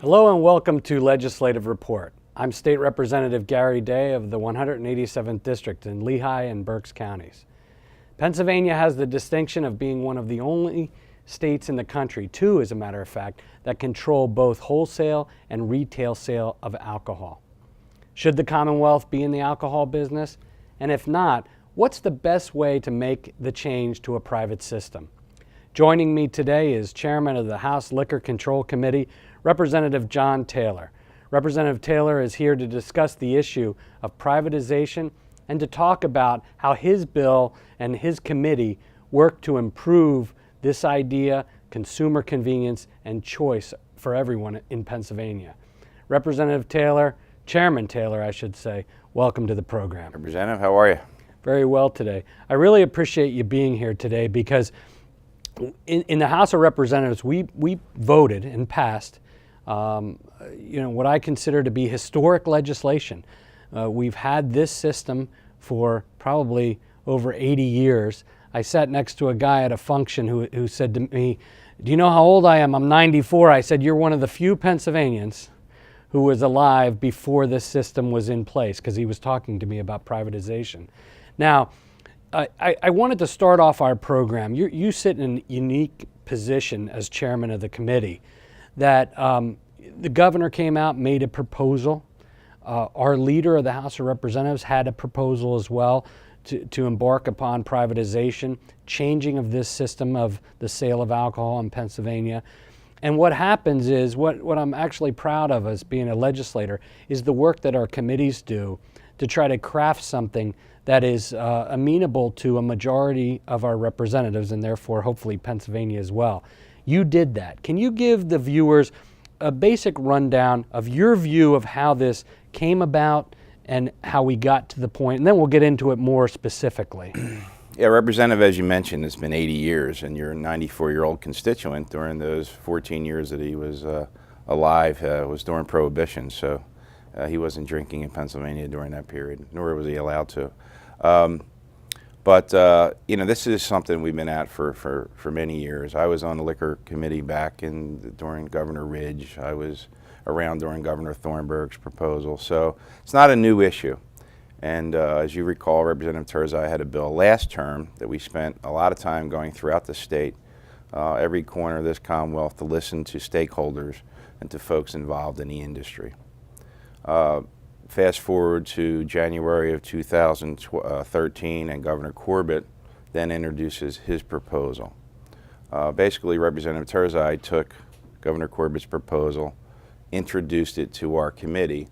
Hello and welcome to Legislative Report. I'm State Representative Gary Day of the 187th District in Lehigh and Berks counties. Pennsylvania has the distinction of being one of the only states in the country, two as a matter of fact, that control both wholesale and retail sale of alcohol. Should the Commonwealth be in the alcohol business? And if not, what's the best way to make the change to a private system? Joining me today is Chairman of the House Liquor Control Committee, Representative John Taylor. Representative Taylor is here to discuss the issue of privatization and to talk about how his bill and his committee work to improve this idea, consumer convenience, and choice for everyone in Pennsylvania. Representative Taylor, Chairman Taylor, I should say, welcome to the program. Representative, how are you? Very well today. I really appreciate you being here today because in the House of Representatives, we voted and passed what I consider to be historic legislation. We've had this system for probably over 80 years. I sat next to a guy at a function who said to me, "Do you know how old I am? I'm 94. I said, "You're one of the few Pennsylvanians who was alive before this system was in place," because he was talking to me about privatization. Now, I wanted to start off our program. You sit in a unique position as chairman of the committee that the governor came out, made a proposal. Our leader of the House of Representatives had a proposal as well to embark upon privatization, changing of this system of the sale of alcohol in Pennsylvania. And what happens is, what I'm actually proud of as being a legislator, is the work that our committees do to try to craft something that is amenable to a majority of our representatives and therefore hopefully Pennsylvania as well. You did that. Can you give the viewers a basic rundown of your view of how this came about and how we got to the point, and then we'll get into it more specifically. Yeah, Representative, as you mentioned, it's been 80 years, and your 94-year-old constituent during those 14 years that he was alive was during Prohibition, so he wasn't drinking in Pennsylvania during that period, nor was he allowed to. This is something we've been at for many years. I was on the Liquor Committee back during Governor Ridge. I was around during Governor Thornburg's proposal, so it's not a new issue. And as you recall, Representative Terzai had a bill last term that we spent a lot of time going throughout the state, every corner of this Commonwealth, to listen to stakeholders and to folks involved in the industry. Fast forward to January of 2013, and Governor Corbett then introduces his proposal. Basically, Representative Terzai took Governor Corbett's proposal, introduced it to our committee,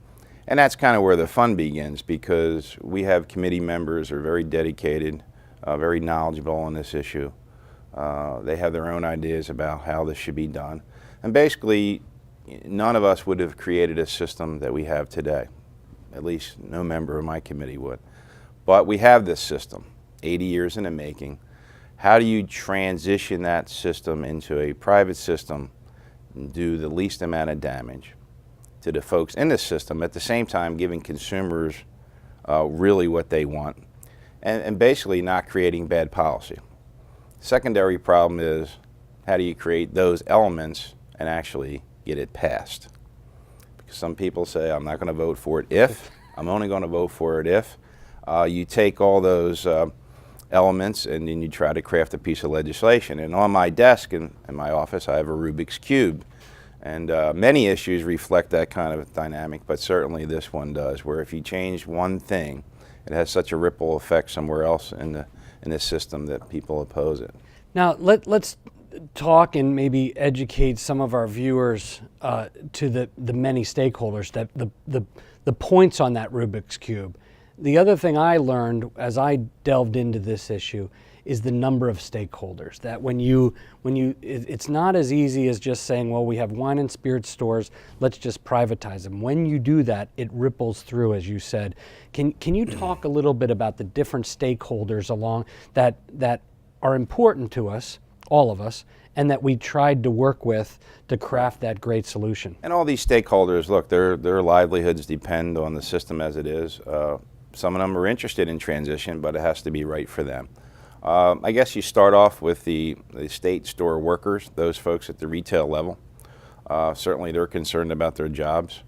and that's kind of where the fun begins, because we have committee members who are very dedicated, very knowledgeable on this issue. They have their own ideas about how this should be done, and basically none of us would have created a system that we have today. At least no member of my committee would. But we have this system, 80 years in the making. How do you transition that system into a private system and do the least amount of damage to the folks in this system, at the same time giving consumers really what they want, and basically not creating bad policy? Secondary problem is, how do you create those elements and actually get it passed? Some people say, I'm not going to vote for it if, I'm only going to vote for it if. You take all those elements and then you try to craft a piece of legislation. And on my desk in my office, I have a Rubik's Cube. And many issues reflect that kind of dynamic, but certainly this one does, where if you change one thing, it has such a ripple effect somewhere else in the system that people oppose it. Now, let's talk and maybe educate some of our viewers to the many stakeholders, that the points on that Rubik's Cube. The other thing I learned as I delved into this issue is the number of stakeholders. That it's not as easy as just saying, well, we have wine and spirit stores, let's just privatize them. When you do that, it ripples through, as you said. Can you talk a little bit about the different stakeholders along that are important to us, all of us, and that we tried to work with to craft that great solution? And all these stakeholders, look, their livelihoods depend on the system as it is. Some of them are interested in transition, but it has to be right for them. I guess you start off with the state store workers, those folks at the retail level. Certainly they're concerned about their jobs.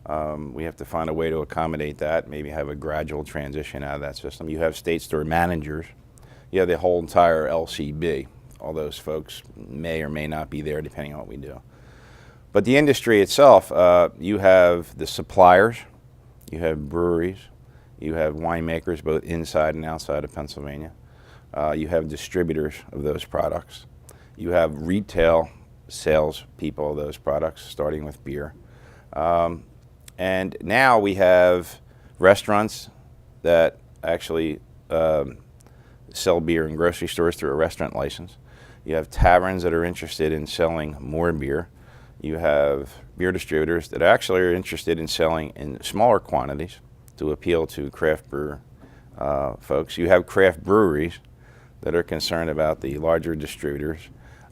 We have to find a way to accommodate that, maybe have a gradual transition out of that system. You have state store managers. You have the whole entire LCB. All those folks may or may not be there depending on what we do. But the industry itself, you have the suppliers, you have breweries, you have winemakers both inside and outside of Pennsylvania. You have distributors of those products. You have retail sales people of those products, starting with beer. And now we have restaurants that actually sell beer in grocery stores through a restaurant license. You have taverns that are interested in selling more beer. You have beer distributors that actually are interested in selling in smaller quantities to appeal to craft brewer folks. You have craft breweries that are concerned about the larger distributors.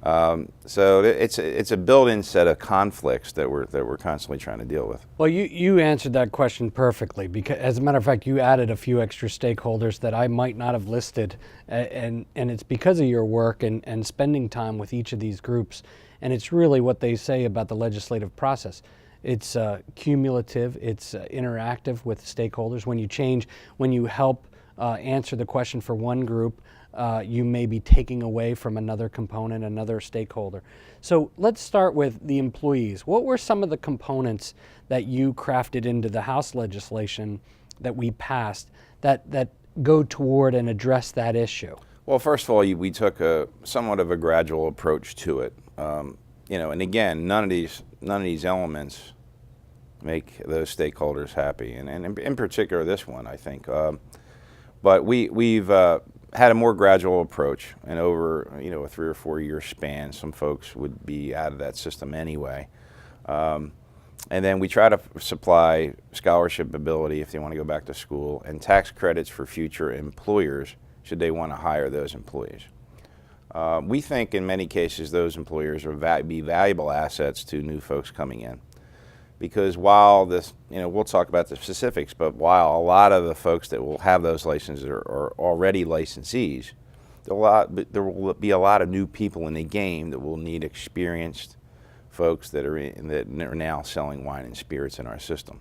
So it's a built-in set of conflicts that we're constantly trying to deal with. Well, you answered that question perfectly, because as a matter of fact, you added a few extra stakeholders that I might not have listed, and it's because of your work and spending time with each of these groups, and it's really what they say about the legislative process. It's cumulative, it's interactive with stakeholders. When you help answer the question for one group, you may be taking away from another component, another stakeholder. So let's start with the employees. What were some of the components that you crafted into the House legislation that we passed that go toward and address that issue? Well, first of all, we took a somewhat of a gradual approach to it. And again, none of these elements make those stakeholders happy, and in particular this one, I think. But we've had a more gradual approach, and over a 3 or 4 year span, some folks would be out of that system anyway. And then we try to supply scholarship ability if they want to go back to school, and tax credits for future employers should they want to hire those employees. We think in many cases those employers will be valuable assets to new folks coming in. Because while this, we'll talk about the specifics, but while a lot of the folks that will have those licenses are already licensees, there will be a lot of new people in the game that will need experienced folks that are now selling wine and spirits in our system.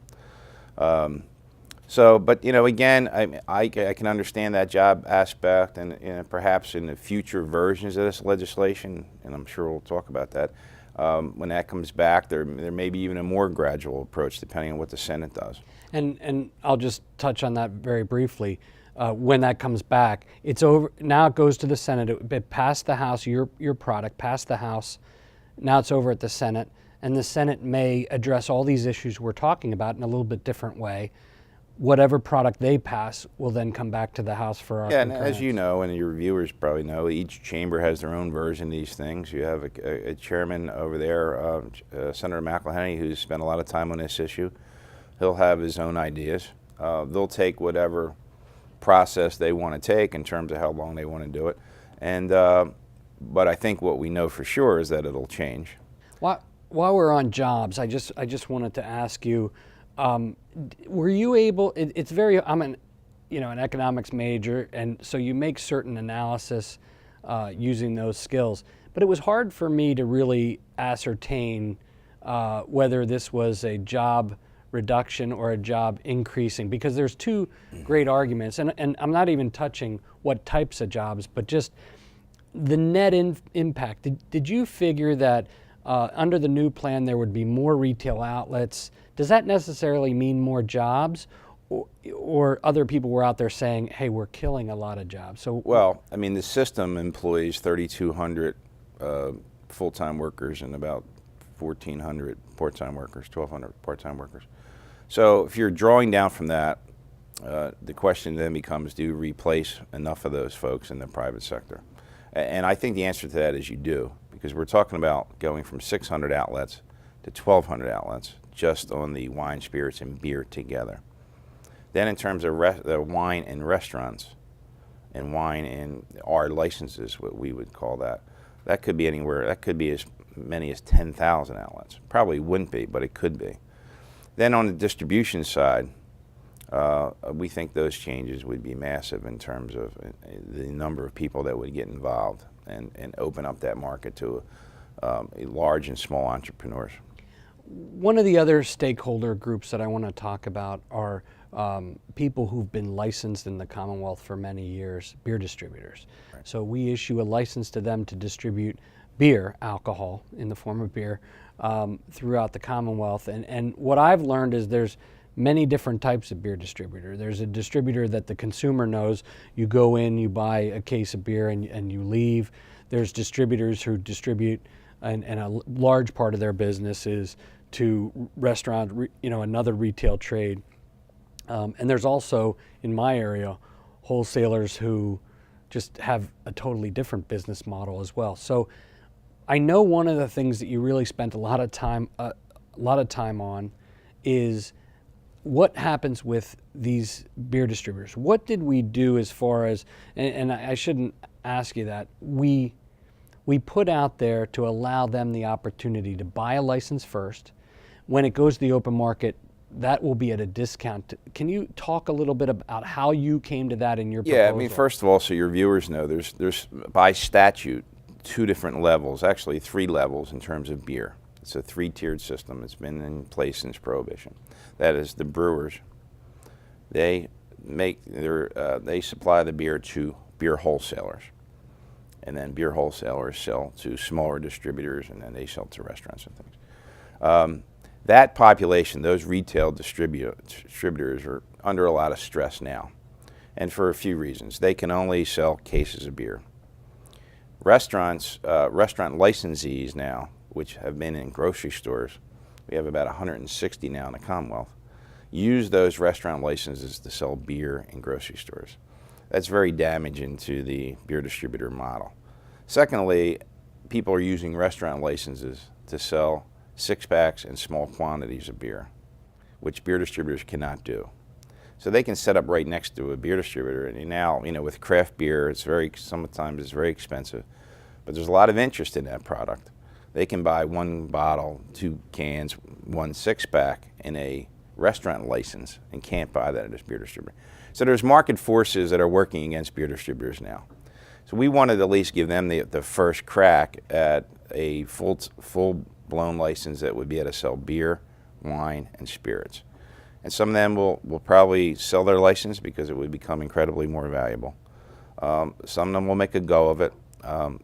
But again, I can understand that job aspect, and perhaps in the future versions of this legislation, and I'm sure we'll talk about that. When that comes back, there may be even a more gradual approach depending on what the Senate does. And I'll just touch on that very briefly. When that comes back, it's over. Now it goes to the Senate. It passed the House. Your product passed the House. Now it's over at the Senate, and the Senate may address all these issues we're talking about in a little bit different way. Whatever product they pass will then come back to the House for our concurrence. And as you know, and your viewers probably know, each chamber has their own version of these things. You have a chairman over there, Senator McElhenney, who's spent a lot of time on this issue. He'll have his own ideas. They'll take whatever process they want to take in terms of how long they want to do it. And but I think what we know for sure is that it'll change. While we're on jobs, I just wanted to ask you. Were you able? I'm an economics major, and so you make certain analysis using those skills. But it was hard for me to really ascertain whether this was a job reduction or a job increasing, because there's two great arguments, and I'm not even touching what types of jobs, but just the net impact. Did you figure that under the new plan there would be more retail outlets? Does that necessarily mean more jobs, or other people were out there saying, hey, we're killing a lot of jobs? So, well, I mean, the system employs 3,200 full-time workers and about 1,400 part-time workers, 1,200 part-time workers. So if you're drawing down from that, the question then becomes, do you replace enough of those folks in the private sector? And I think the answer to that is you do, because we're talking about going from 600 outlets to 1,200 outlets just on the wine, spirits, and beer together. Then in terms of the wine and restaurants, and wine and our licenses, what we would call that, that could be anywhere, that could be as many as 10,000 outlets. Probably wouldn't be, but it could be. Then on the distribution side, we think those changes would be massive in terms of the number of people that would get involved and open up that market to large and small entrepreneurs. One of the other stakeholder groups that I want to talk about are people who've been licensed in the Commonwealth for many years, beer distributors. Right. So we issue a license to them to distribute beer, alcohol in the form of beer, throughout the Commonwealth. And what I've learned is there's many different types of beer distributor. There's a distributor that the consumer knows. You go in, you buy a case of beer, and you leave. There's distributors who distribute, and a large part of their business is to restaurant, another retail trade. And there's also, in my area, wholesalers who just have a totally different business model as well. So I know one of the things that you really spent a lot of time on is what happens with these beer distributors. What did we do as far as, and I shouldn't ask you that, we put out there to allow them the opportunity to buy a license first. When it goes to the open market, that will be at a discount. Can you talk a little bit about how you came to that in your proposal? Yeah, I mean, first of all, so your viewers know, there's by statute 2 different levels, actually 3 levels in terms of beer. It's a 3-tiered system. It's been in place since Prohibition. That is, the brewers, they supply the beer to beer wholesalers, and then beer wholesalers sell to smaller distributors, and then they sell to restaurants and things. That population, those retail distributors, are under a lot of stress now, and for a few reasons. They can only sell cases of beer. Restaurant licensees now, which have been in grocery stores, we have about 160 now in the Commonwealth, use those restaurant licenses to sell beer in grocery stores. That's very damaging to the beer distributor model. Secondly, people are using restaurant licenses to sell 6-packs and small quantities of beer, which beer distributors cannot do. So they can set up right next to a beer distributor, and now, with craft beer, sometimes it's very expensive, but there's a lot of interest in that product. They can buy 1 bottle, 2 cans, 1 6-pack in a restaurant license and can't buy that at a beer distributor. So there's market forces that are working against beer distributors now. So we wanted to at least give them the first crack at a full-blown license that would be able to sell beer, wine, and spirits. And some of them will probably sell their license because it would become incredibly more valuable. Some of them will make a go of it.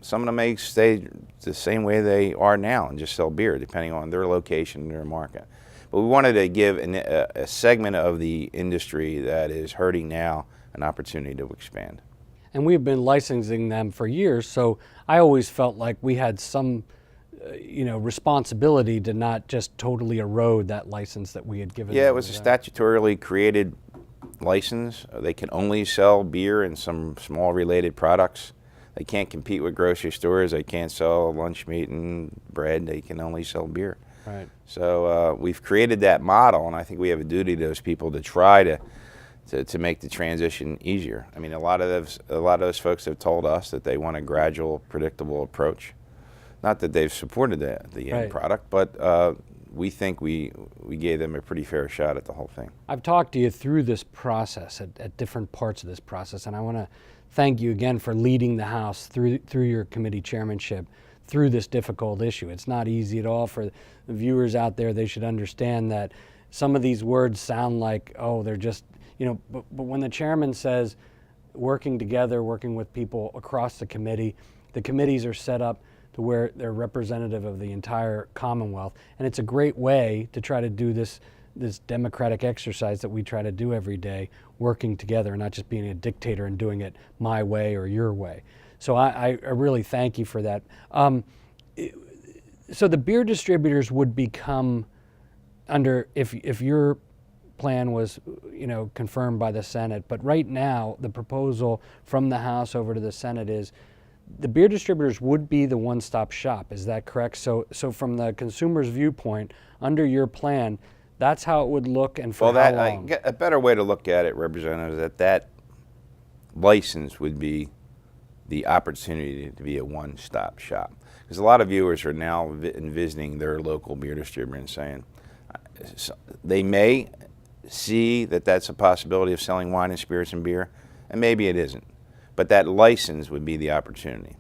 Some of them may stay the same way they are now and just sell beer, depending on their location and their market. But we wanted to give a segment of the industry that is hurting now an opportunity to expand. And we've been licensing them for years, so I always felt like we had some responsibility to not just totally erode that license that we had given them. Yeah, it was a statutorily created license. They can only sell beer and some small related products. They can't compete with grocery stores. They can't sell lunch meat and bread. They can only sell beer. Right. So we've created that model, and I think we have a duty to those people to try to make the transition easier. I mean, a lot of those folks have told us that they want a gradual, predictable approach. Not that they've supported the end product, but we think we gave them a pretty fair shot at the whole thing. I've talked to you through this process at different parts of this process, and I want to thank you again for leading the House through your committee chairmanship through this difficult issue. It's not easy at all for the viewers out there. They should understand that some of these words sound like, oh, they're just, but when the chairman says working together, working with people across the committees are set up to where they're representative of the entire Commonwealth. And it's a great way to try to do this democratic exercise that we try to do every day, working together, not just being a dictator and doing it my way or your way. So I really thank you for that. So the beer distributors would become under, if your plan was confirmed by the Senate, but right now the proposal from the House over to the Senate is the beer distributors would be the one-stop shop. Is that correct? So from the consumer's viewpoint, under your plan, that's how it would look, and for how long? A better way to look at it, Representative, is that license would be the opportunity to be a one-stop shop. Because a lot of viewers are now envisioning their local beer distributor and saying, they may see that that's a possibility of selling wine and spirits and beer, and maybe it isn't. But that license would be the opportunity.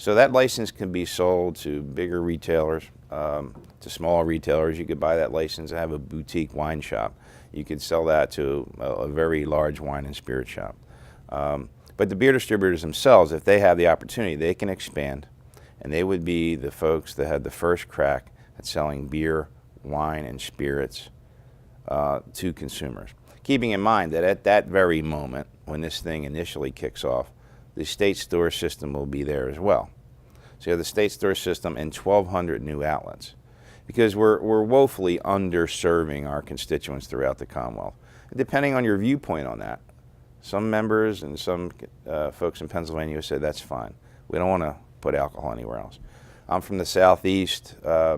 So that license can be sold to bigger retailers, to small retailers. You could buy that license and have a boutique wine shop. You could sell that to a very large wine and spirit shop. But the beer distributors themselves, if they have the opportunity, they can expand, and they would be the folks that had the first crack at selling beer, wine, and spirits to consumers. Keeping in mind that at that very moment, when this thing initially kicks off, the state store system will be there as well. So you have the state store system and 1,200 new outlets, because we're woefully underserving our constituents throughout the Commonwealth. Depending on your viewpoint on that, some members and some folks in Pennsylvania say that's fine. We don't want to put alcohol anywhere else. I'm from the Southeast. I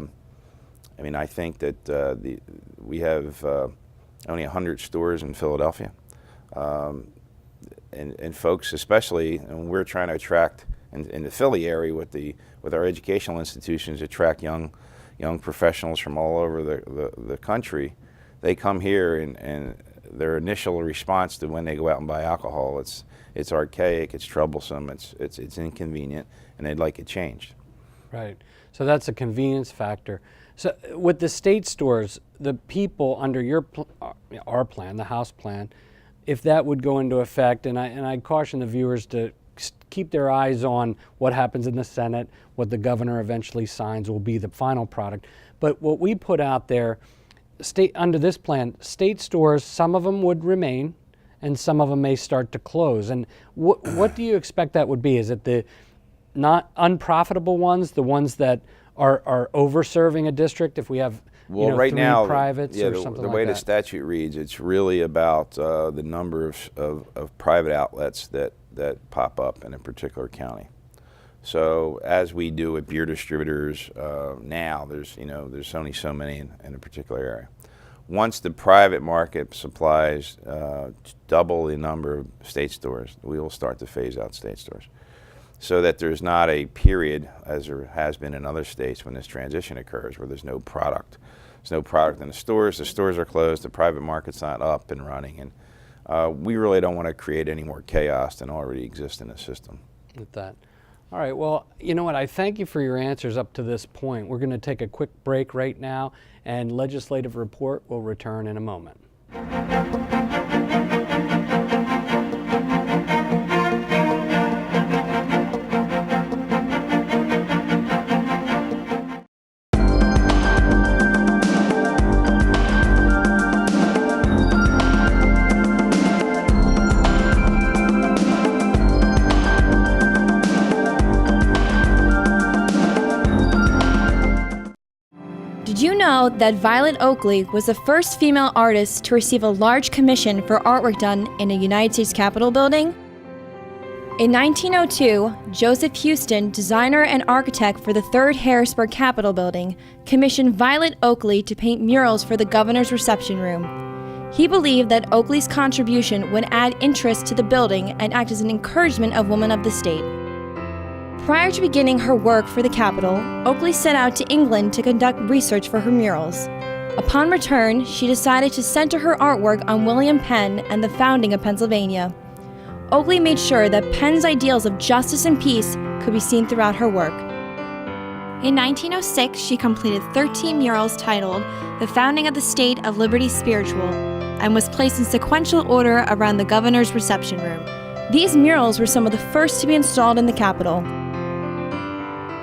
mean, I think that we have only 100 stores in Philadelphia. And folks, especially, and we're trying to attract in the Philly area with our educational institutions, attract young professionals from all over the country. They come here, and their initial response to when they go out and buy alcohol, it's archaic, it's troublesome, it's inconvenient, and they'd like it changed. Right. So that's a convenience factor. So with the state stores, the people under our plan, the House plan, if that would go into effect, and I caution the viewers to keep their eyes on what happens in the Senate, what the governor eventually signs will be the final product. But what we put out there, under this plan, state stores, some of them would remain, and some of them may start to close. And what do you expect that would be? Is it the not unprofitable ones, the ones that are over-serving a district if we have right 3 now, privates or something like that? The way the statute reads, it's really about the number of private outlets that pop up in a particular county. So as we do with beer distributors now, there's only so many in a particular area. Once the private market supplies double the number of state stores, we will start to phase out state stores, so that there's not a period, as there has been in other states when this transition occurs, where there's no product. There's no product in the stores are closed, the private market's not up and running, and we really don't want to create any more chaos than already exists in the system. With that. All right, well, you know what, I thank you for your answers up to this point. We're going to take a quick break right now, and Legislative Report will return in a moment. Did you know that Violet Oakley was the first female artist to receive a large commission for artwork done in a United States Capitol building? In 1902, Joseph Houston, designer and architect for the 3rd Harrisburg Capitol building, commissioned Violet Oakley to paint murals for the governor's reception room. He believed that Oakley's contribution would add interest to the building and act as an encouragement of women of the state. Prior to beginning her work for the Capitol, Oakley set out to England to conduct research for her murals. Upon return, she decided to center her artwork on William Penn and the founding of Pennsylvania. Oakley made sure that Penn's ideals of justice and peace could be seen throughout her work. In 1906, she completed 13 murals titled The Founding of the State of Liberty Spiritual, and was placed in sequential order around the governor's reception room. These murals were some of the first to be installed in the Capitol.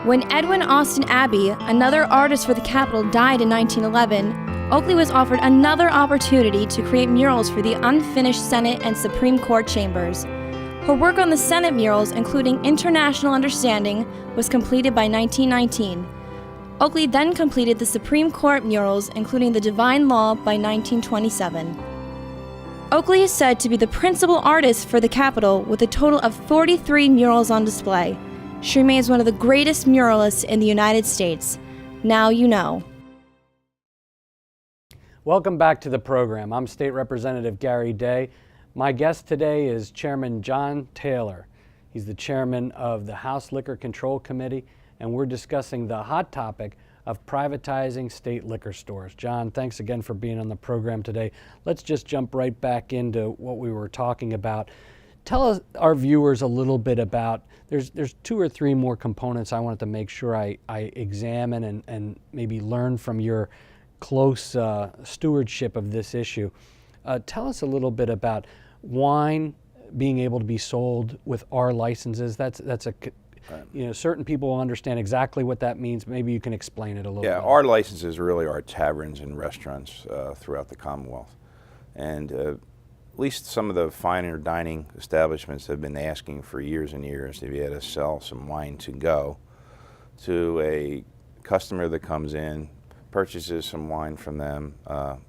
When Edwin Austin Abbey, another artist for the Capitol, died in 1911, Oakley was offered another opportunity to create murals for the unfinished Senate and Supreme Court chambers. Her work on the Senate murals, including International Understanding, was completed by 1919. Oakley then completed the Supreme Court murals, including the Divine Law, by 1927. Oakley is said to be the principal artist for the Capitol, with a total of 43 murals on display. She remains one of the greatest muralists in the United States. Now you know. Welcome back to the program. I'm State Representative Gary Day. My guest today is Chairman John Taylor. He's the chairman of the House Liquor Control Committee, and we're discussing the hot topic of privatizing state liquor stores. John, thanks again for being on the program today. Let's just jump right back into what we were talking about. Tell us, our viewers, a little bit about, there's 2 or 3 more components I wanted to make sure I examine and maybe learn from your close stewardship of this issue. Tell us a little bit about wine being able to be sold with our licenses. That's a, certain people will understand exactly what that means. Maybe you can explain it a little bit. Yeah, our licenses really are taverns and restaurants throughout the Commonwealth. And at least some of the finer dining establishments have been asking for years and years to be able to sell some wine to go to a customer that comes in, purchases some wine from them,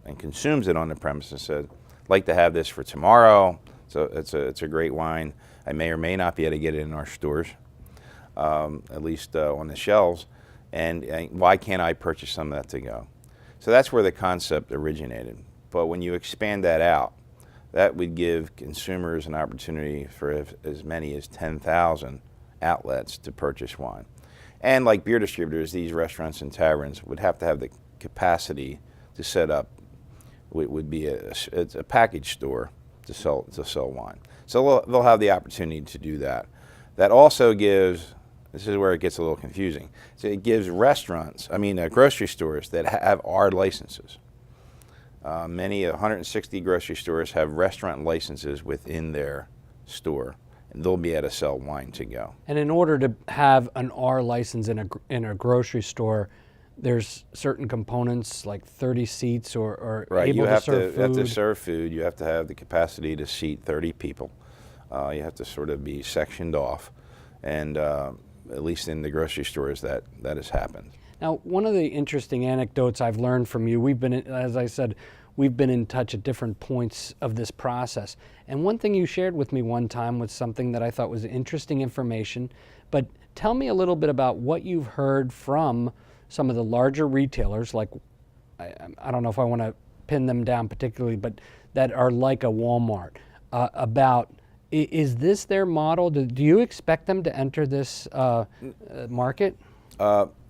and consumes it on the premises and said, I'd like to have this for tomorrow. So it's a great wine. I may or may not be able to get it in our stores, at least on the shelves. And why can't I purchase some of that to go? So that's where the concept originated. But when you expand that out, that would give consumers an opportunity for as many as 10,000 outlets to purchase wine. And like beer distributors, these restaurants and taverns would have to have the capacity to set up. It would be it's a package store to sell wine. So they'll have the opportunity to do that. That also gives, this is where it gets a little confusing. So it gives grocery stores that have our licenses. Many 160 grocery stores have restaurant licenses within their store, and they'll be able to sell wine to go. And in order to have an R license in a grocery store, there's certain components like 30 seats or right. able to serve food. You have to serve food. You have to have the capacity to seat 30 people. You have to sort of be sectioned off, and at least in the grocery stores that has happened. Now, one of the interesting anecdotes I've learned from you, as I said, we've been in touch at different points of this process. And one thing you shared with me one time was something that I thought was interesting information. But tell me a little bit about what you've heard from some of the larger retailers, like, I don't know if I want to pin them down particularly, but that are like a Walmart, about, is this their model? Do you expect them to enter this market?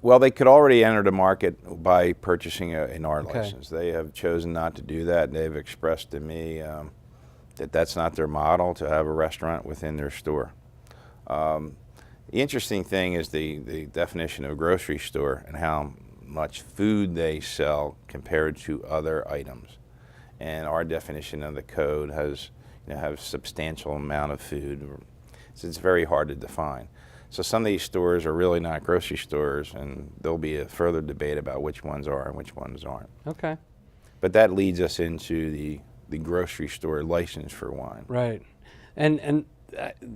Well, they could already enter the market by purchasing an R license. They have chosen not to do that. They've expressed to me that that's not their model, to have a restaurant within their store. The interesting thing is the definition of a grocery store and how much food they sell compared to other items. And our definition of the code has substantial amount of food. So it's very hard to define. So some of these stores are really not grocery stores, and there'll be a further debate about which ones are and which ones aren't. Okay. But that leads us into the grocery store license for wine. Right. And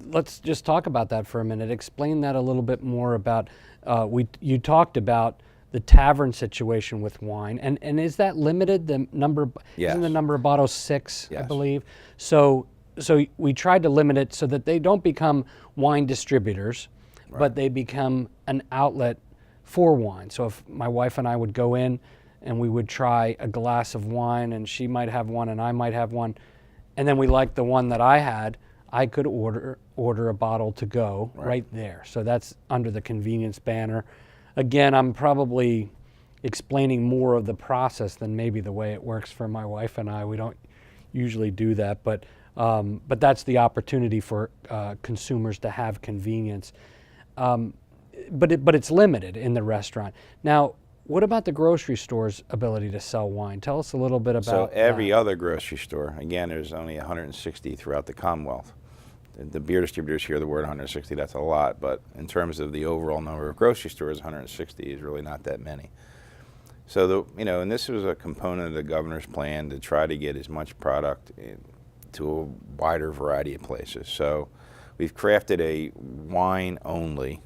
let's just talk about that for a minute. Explain that a little bit more about, you talked about the tavern situation with wine, and is that limited, the number? Yes. Isn't the number of bottles 6, Yes. I believe? So we tried to limit it so that they don't become wine distributors, right, but they become an outlet for wine. So if my wife and I would go in and we would try a glass of wine, and she might have one and I might have one, and then we liked the one that I had, I could order a bottle to go right there. So that's under the convenience banner. Again, I'm probably explaining more of the process than maybe the way it works for my wife and I. We don't usually do that, but that's the opportunity for consumers to have convenience. But it's limited in the restaurant. Now, what about the grocery store's ability to sell wine? Tell us a little bit about So every other grocery store, again, there's only 160 throughout the Commonwealth. The beer distributors hear the word 160, that's a lot, but in terms of the overall number of grocery stores, 160 is really not that many. So, and this was a component of the governor's plan to try to get as much product to a wider variety of places. So we've crafted a wine-only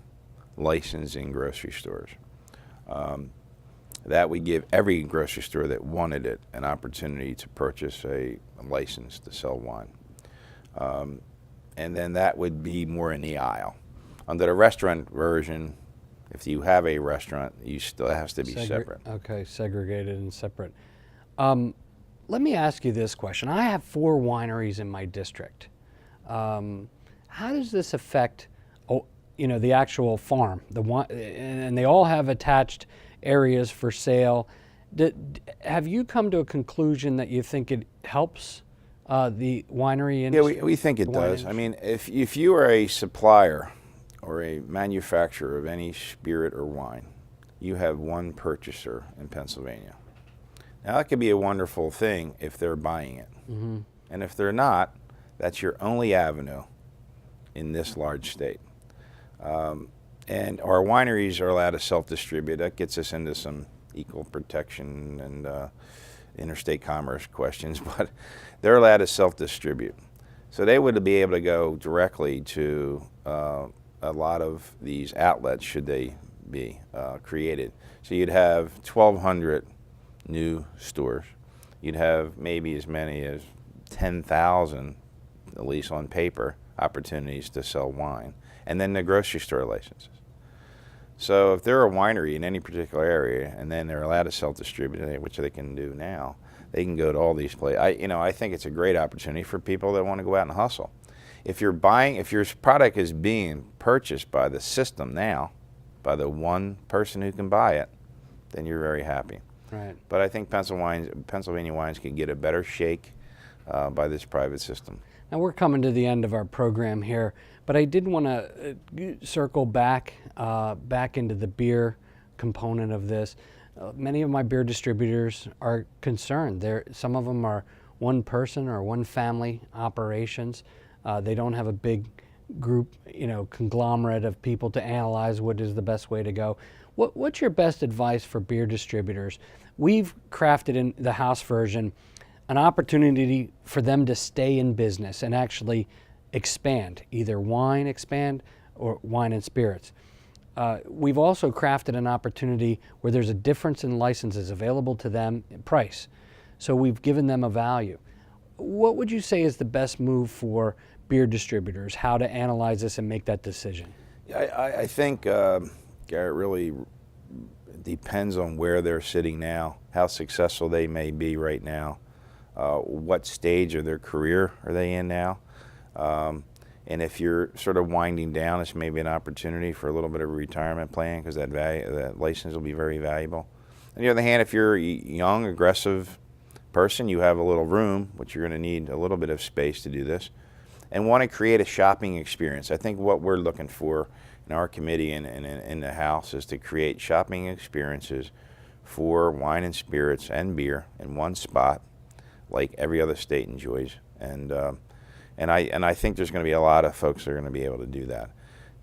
license in grocery stores. That would give every grocery store that wanted it an opportunity to purchase a license to sell wine. And then that would be more in the aisle. Under the restaurant version, if you have a restaurant, you still has to be separate. Okay, segregated and separate. Let me ask you this question. I have 4 wineries in my district. How does this affect, the actual farm? And they all have attached areas for sale. Have you come to a conclusion that you think it helps the winery Yeah, industry? we think it the wine does. I industry? mean, if you are a supplier or a manufacturer of any spirit or wine, you have one purchaser in Pennsylvania. Now, that could be a wonderful thing if they're buying it. And if they're not, that's your only avenue in this large state. And our wineries are allowed to self-distribute. That gets us into some equal protection and interstate commerce questions, but they're allowed to self-distribute. So they would be able to go directly to a lot of these outlets should they be created. So you'd have 1,200 new stores. You'd have maybe as many as 10,000, at least on paper, opportunities to sell wine. And then the grocery store licenses. So if they're a winery in any particular area and then they're allowed to self-distribute, which they can do now, they can go to all these places. I think it's a great opportunity for people that want to go out and hustle. If your product is being purchased by the system now, by the one person who can buy it, then you're very happy. Right. But I think Pennsylvania wines can get a better shake by this private system. Now we're coming to the end of our program here, but I did want to circle back into the beer component of this. Many of my beer distributors are concerned. Some of them are one person or one family operations. They don't have a big group, conglomerate of people to analyze what is the best way to go. What's your best advice for beer distributors? We've crafted in the house version an opportunity for them to stay in business and actually expand, either expand or wine and spirits. We've also crafted an opportunity where there's a difference in licenses available to them in price. So we've given them a value. What would you say is the best move for beer distributors, how to analyze this and make that decision? I think, Garrett, really depends on where they're sitting now, how successful they may be right now, what stage of their career are they in now. And if you're sort of winding down, it's maybe an opportunity for a little bit of a retirement plan because that license will be very valuable. On the other hand, if you're a young, aggressive person, you have a little room, which you're going to need a little bit of space to do this, and want to create a shopping experience. I think what we're looking for in our committee and in the House is to create shopping experiences for wine and spirits and beer in one spot, like every other state enjoys. And I think there's going to be a lot of folks that are going to be able to do that.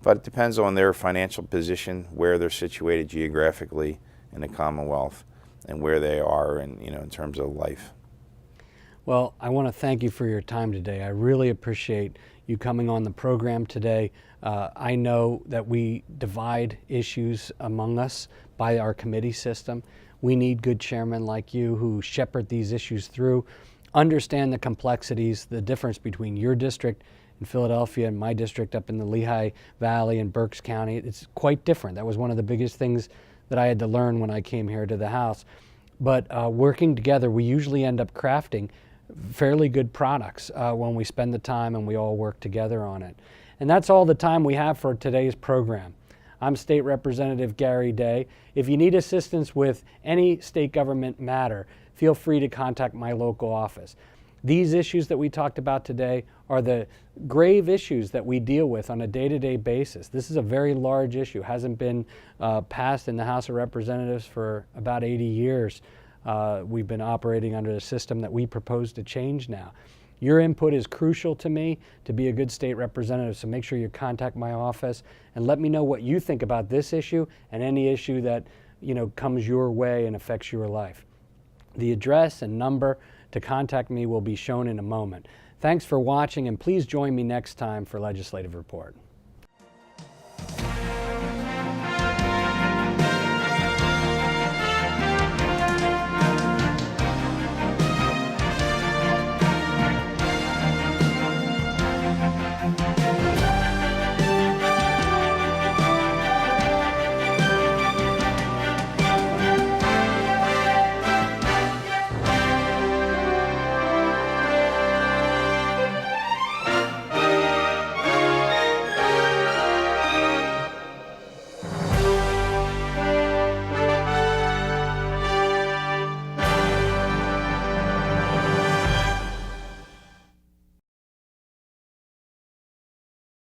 But it depends on their financial position, where they're situated geographically in the Commonwealth, and where they are in terms of life. Well, I want to thank you for your time today. I really appreciate you coming on the program today. I know that we divide issues among us by our committee system. We need good chairmen like you who shepherd these issues through, understand the complexities, the difference between your district in Philadelphia and my district up in the Lehigh Valley and Berks County. It's quite different. That was one of the biggest things that I had to learn when I came here to the House. But working together, we usually end up crafting fairly good products when we spend the time and we all work together on it. And that's all the time we have for today's program. I'm State Representative Gary Day. If you need assistance with any state government matter, feel free to contact my local office. These issues that we talked about today are the grave issues that we deal with on a day-to-day basis. This is a very large issue, hasn't been passed in the House of Representatives for about 80 years. We've been operating under a system that we propose to change now. Your input is crucial to me to be a good state representative, so make sure you contact my office and let me know what you think about this issue and any issue that comes your way and affects your life. The address and number to contact me will be shown in a moment. Thanks for watching, and please join me next time for Legislative Report.